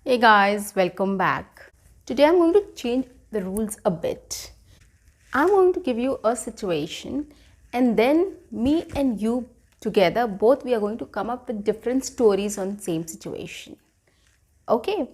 Hey guys, welcome back. Today I'm going to change the rules a bit. I'm going to give you a situation and then me and you together, both we are going to come up with different stories on same situation. Okay,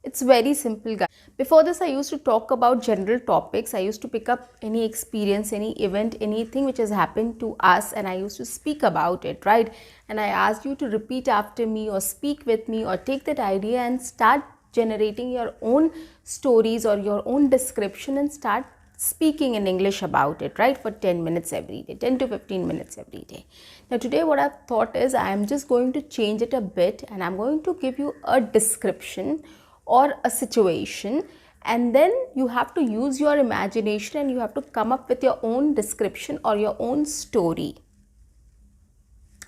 it's very simple, guys. Before this, I used to talk about general topics. I used to pick up any experience, any event, anything which has happened to us, and I used to speak about it, right? And I asked you to repeat after me, or speak with me, or take that idea and start generating your own stories or your own description and start speaking in English about it, right? For 10 minutes every day, 10 to 15 minutes every day. Now, today, what I've thought is I am just going to change it a bit and I'm going to give you a description or a situation, and then you have to use your imagination and you have to come up with your own description or your own story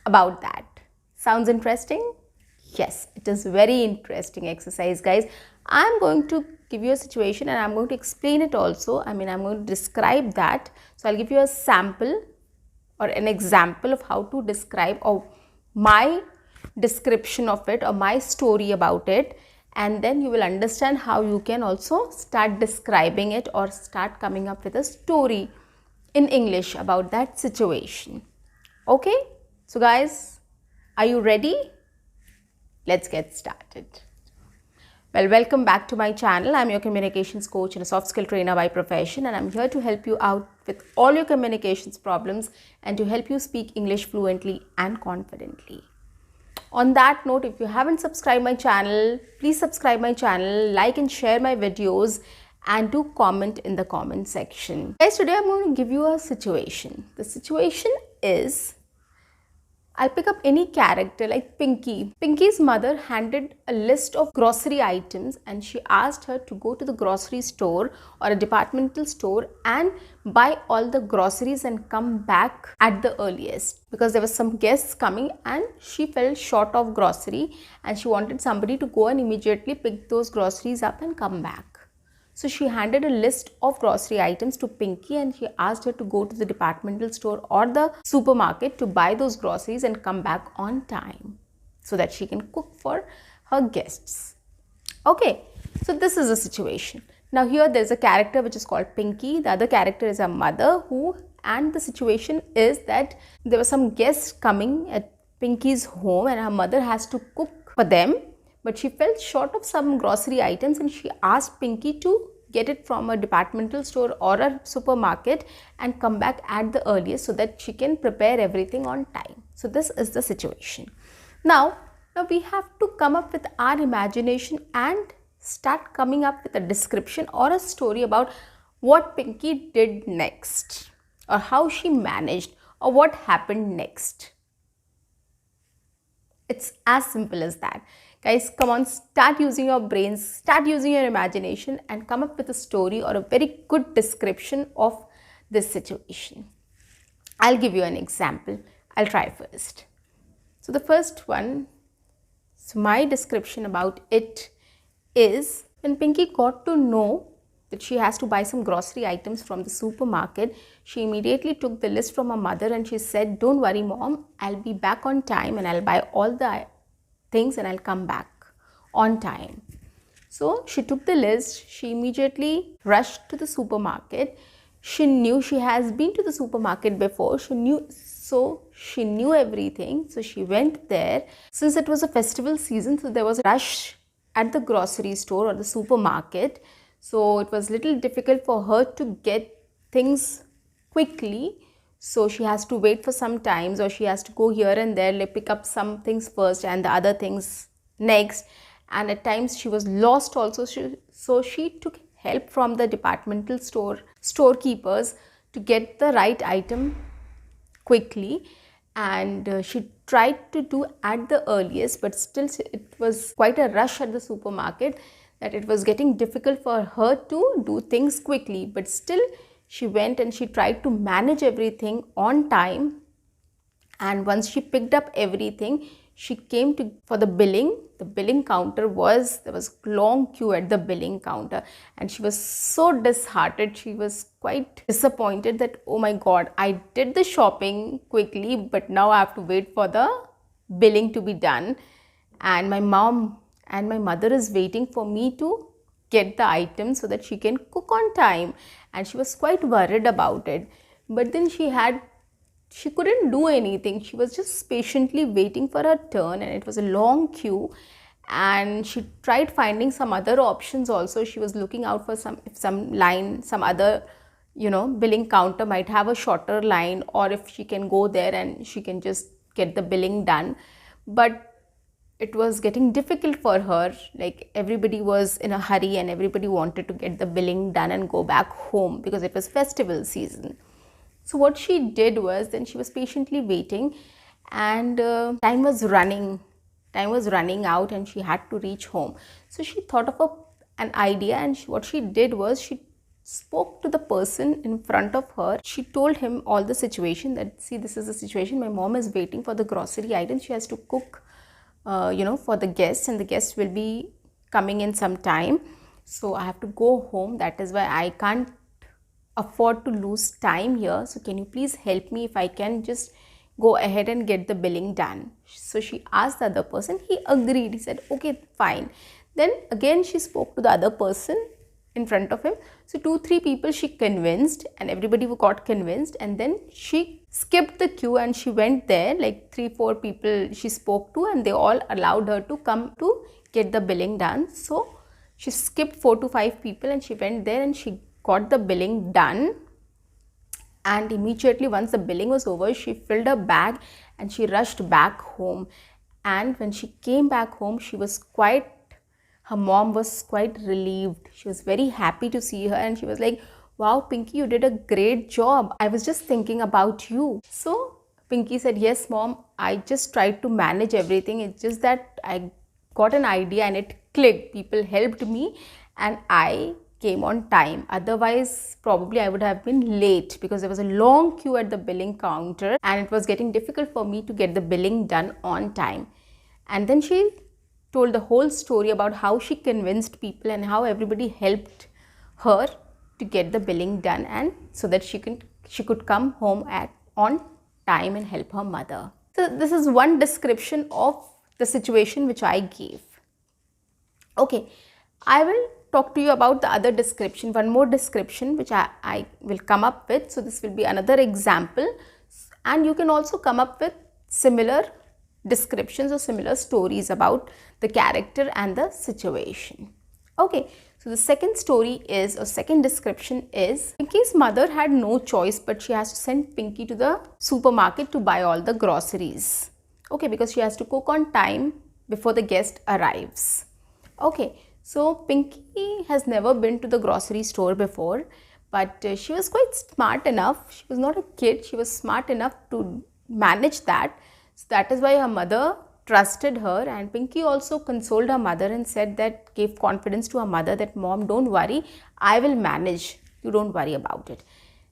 about that. Sounds interesting? Yes, it is very interesting exercise, guys. I'm going to give you a situation and I'm going to explain it also. I'm going to describe that. So I'll give you a sample or an example of how to describe or my description of it or my story about it, and then you will understand how you can also start describing it or start coming up with a story in English about that situation. Okay, so guys, are you ready? Let's get started. Well, welcome back to my channel. I'm your communications coach and a soft skill trainer by profession, and I'm here to help you out with all your communications problems and to help you speak English fluently and confidently. On that note, if you haven't subscribed my channel, please subscribe my channel, like and share my videos, and do comment in the comment section. Guys, today I'm going to give you a situation. The situation is, I'll pick up any character like Pinky. Pinky's mother handed a list of grocery items and she asked her to go to the grocery store or a departmental store and buy all the groceries and come back at the earliest, because there were some guests coming and she fell short of grocery and she wanted somebody to go and immediately pick those groceries up and come back. So she handed a list of grocery items to Pinky and she asked her to go to the departmental store or the supermarket to buy those groceries and come back on time so that she can cook for her guests. Okay, so this is a situation. Now here there's a character which is called Pinky. The other character is a mother and the situation is that there were some guests coming at Pinky's home and her mother has to cook for them. But she fell short of some grocery items and she asked Pinky to get it from a departmental store or a supermarket and come back at the earliest so that she can prepare everything on time. So this is the situation. Now we have to come up with our imagination and start coming up with a description or a story about what Pinky did next or how she managed or what happened next. It's as simple as that. Guys, come on, start using your brains, start using your imagination and come up with a story or a very good description of this situation. I'll give you an example. I'll try first. So the first one, so my description about it is, when Pinky got to know that she has to buy some grocery items from the supermarket, she immediately took the list from her mother and she said, "Don't worry, mom, I'll be back on time and I'll buy all the things and I'll come back on time." So she took the list, she immediately rushed to the supermarket. She knew, she has been to the supermarket before, she knew everything. So she went there. Since it was a festival season, so there was a rush at the grocery store or the supermarket. So it was little difficult for her to get things quickly. So she has to wait for some times, or she has to go here and there, like pick up some things first and the other things next. And at times she was lost also. So she took help from the departmental storekeepers to get the right item quickly. And she tried to do at the earliest, but still it was quite a rush at the supermarket that it was getting difficult for her to do things quickly. But still she went and she tried to manage everything on time. And once she picked up everything, she came to for the billing. The billing counter there was a long queue at the billing counter, and she was so disheartened. She was quite disappointed that, oh my god, I did the shopping quickly, but now I have to wait for the billing to be done. And my mom and my mother is waiting for me to get the items so that she can cook on time. And she was quite worried about it. But then she couldn't do anything. She was just patiently waiting for her turn, and it was a long queue. And she tried finding some other options also. She was looking out for some other, billing counter might have a shorter line, or if she can go there and she can just get the billing done. But it was getting difficult for her. Like, everybody was in a hurry and everybody wanted to get the billing done and go back home because it was festival season. So what she did was, then she was patiently waiting, and time was running out and she had to reach home. So she thought of an idea, and what she did was, she spoke to the person in front of her. She told him all the situation, that see, this is the situation, my mom is waiting for the grocery items, she has to cook for the guests, and the guests will be coming in some time, so I have to go home. That is why I can't afford to lose time here. So can you please help me if I can just go ahead and get the billing done? So she asked the other person. He agreed. He said, okay, fine. Then again she spoke to the other person in front of him. So 2-3 people she convinced, and everybody got convinced, and then she skipped the queue and she went there. Like 3-4 people she spoke to, and they all allowed her to come to get the billing done. So she skipped 4-5 people and she went there and she got the billing done. And immediately, once the billing was over, she filled her bag and she rushed back home. And when she came back home, her mom was quite relieved. She was very happy to see her, and she was like, wow, Pinky, you did a great job. I was just thinking about you. So Pinky said, yes, mom, I just tried to manage everything. It's just that I got an idea and it clicked. People helped me and I came on time. Otherwise, probably I would have been late because there was a long queue at the billing counter and it was getting difficult for me to get the billing done on time. And then she told the whole story about how she convinced people and how everybody helped her to get the billing done, and so that she could come home on time and help her mother. So this is one description of the situation which I gave. Okay, I will talk to you about the other description, one more description which I will come up with. So this will be another example, and you can also come up with similar descriptions or similar stories about the character and the situation. Okay, so the second description is, Pinky's mother had no choice, but she has to send Pinky to the supermarket to buy all the groceries. Okay, because she has to cook on time before the guest arrives. Okay, so Pinky has never been to the grocery store before, but she was quite smart enough. She was not a kid, she was smart enough to manage that. So that is why her mother trusted her, and Pinky also consoled her mother and gave confidence to her mother that, mom, don't worry, I will manage, you don't worry about it.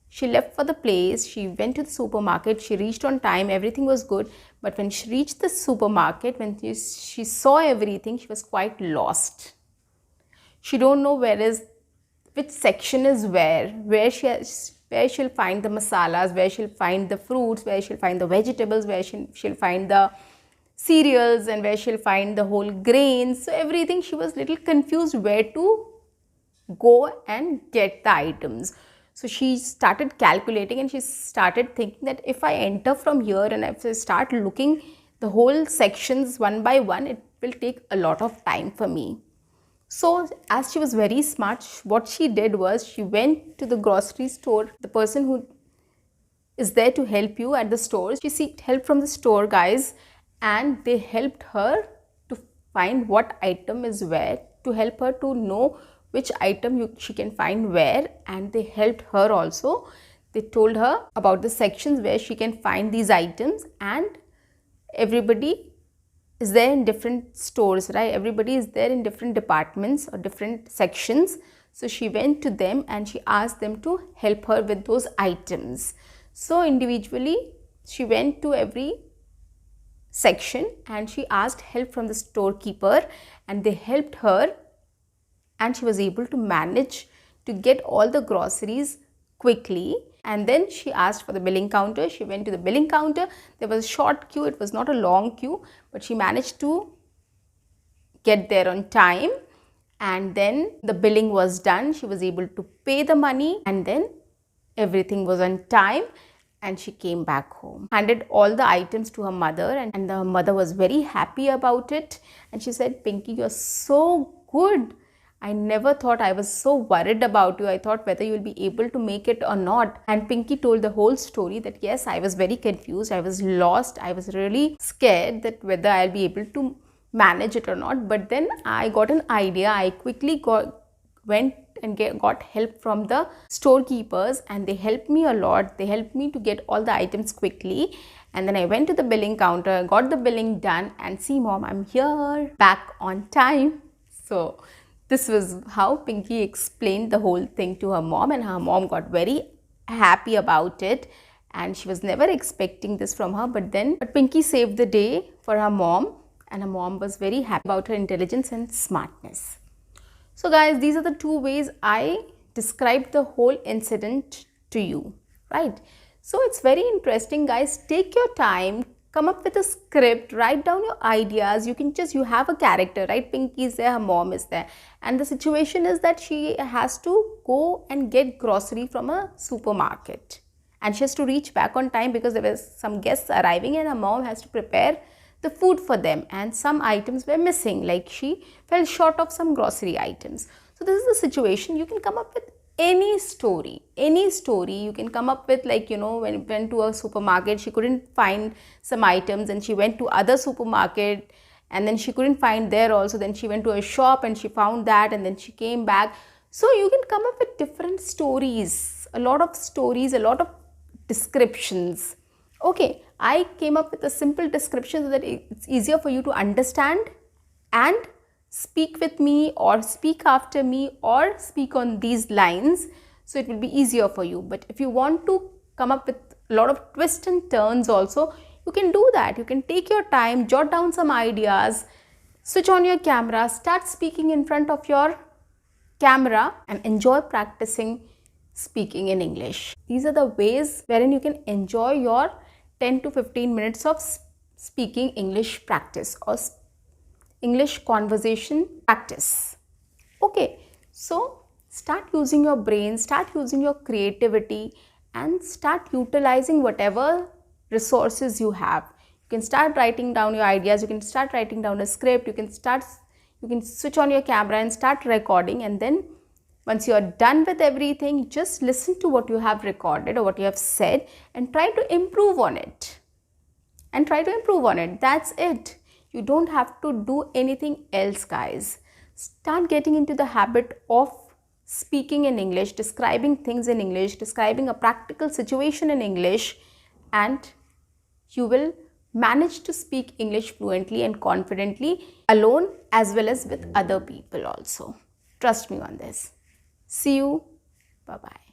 She left for the place, she went to the supermarket, she reached on time, everything was good. But when she reached the supermarket, when she saw everything, she was quite lost. She don't know which section is where she'll find the masalas, where she'll find the fruits, where she'll find the vegetables, where she'll find the cereals, and where she'll find the whole grains. So everything, she was little confused where to go and get the items. So she started calculating and she started thinking that if I enter from here and if I start looking the whole sections one by one, it will take a lot of time for me. So as she was very smart, what she did was, she went to the grocery store. The person who is there to help you at the store, she sought help from the store guys, and they helped her to find what item is where, to help her to know which item she can find where, and they helped her also. They told her about the sections where she can find these items, and everybody is there in different stores, right? Everybody is there in different departments or different sections. So she went to them and she asked them to help her with those items. So individually she went to every section and she asked help from the storekeeper, and they helped her, and she was able to manage to get all the groceries quickly. And then she asked for the billing counter. She went to the billing counter. There was a short queue. It was not a long queue, but she managed to get there on time. And then the billing was done. She was able to pay the money, and then everything was on time, and she came back home, handed all the items to her mother, and the mother was very happy about it. And she said, Pinky, you're so good. I never thought, I was so worried about you. I thought whether you will be able to make it or not. And Pinky told the whole story that yes, I was very confused. I was lost. I was really scared that whether I'll be able to manage it or not. But then I got an idea. I quickly went and got help from the storekeepers, and they helped me a lot. They helped me to get all the items quickly. And then I went to the billing counter, got the billing done, and see, Mom, I'm here, back on time. So this was how Pinky explained the whole thing to her mom, and her mom got very happy about it. And she was never expecting this from her, but Pinky saved the day for her mom, and her mom was very happy about her intelligence and smartness. So guys, these are the two ways I described the whole incident to you, right? So it's very interesting, guys. Take your time, come up with a script, write down your ideas. You have a character, right? Pinky is there, her mom is there. And the situation is that she has to go and get grocery from a supermarket. And she has to reach back on time because there were some guests arriving, and her mom has to prepare the food for them, and some items were missing, like she fell short of some grocery items. So this is the situation. You can come up with any story you can come up with, like, when you went to a supermarket, she couldn't find some items, and she went to other supermarket, and then she couldn't find there also. Then she went to a shop and she found that, and then she came back. So you can come up with different stories, a lot of stories, a lot of descriptions. Okay, I came up with a simple description so that it's easier for you to understand and speak with me, or speak after me, or speak on these lines. So it will be easier for you. But if you want to come up with a lot of twists and turns also, you can do that. You can take your time, jot down some ideas, switch on your camera, start speaking in front of your camera, and enjoy practicing speaking in English. These are the ways wherein you can enjoy your 10 to 15 minutes of speaking English practice or English conversation practice. Okay, so start using your brain, start using your creativity, and start utilizing whatever resources you have. You can start writing down your ideas, you can start writing down a script, you can switch on your camera and start recording, and then once you are done with everything, just listen to what you have recorded or what you have said and try to improve on it. That's it. You don't have to do anything else, guys. Start getting into the habit of speaking in English, describing things in English, describing a practical situation in English, and you will manage to speak English fluently and confidently, alone as well as with other people also. Trust me on this. See you. Bye-bye.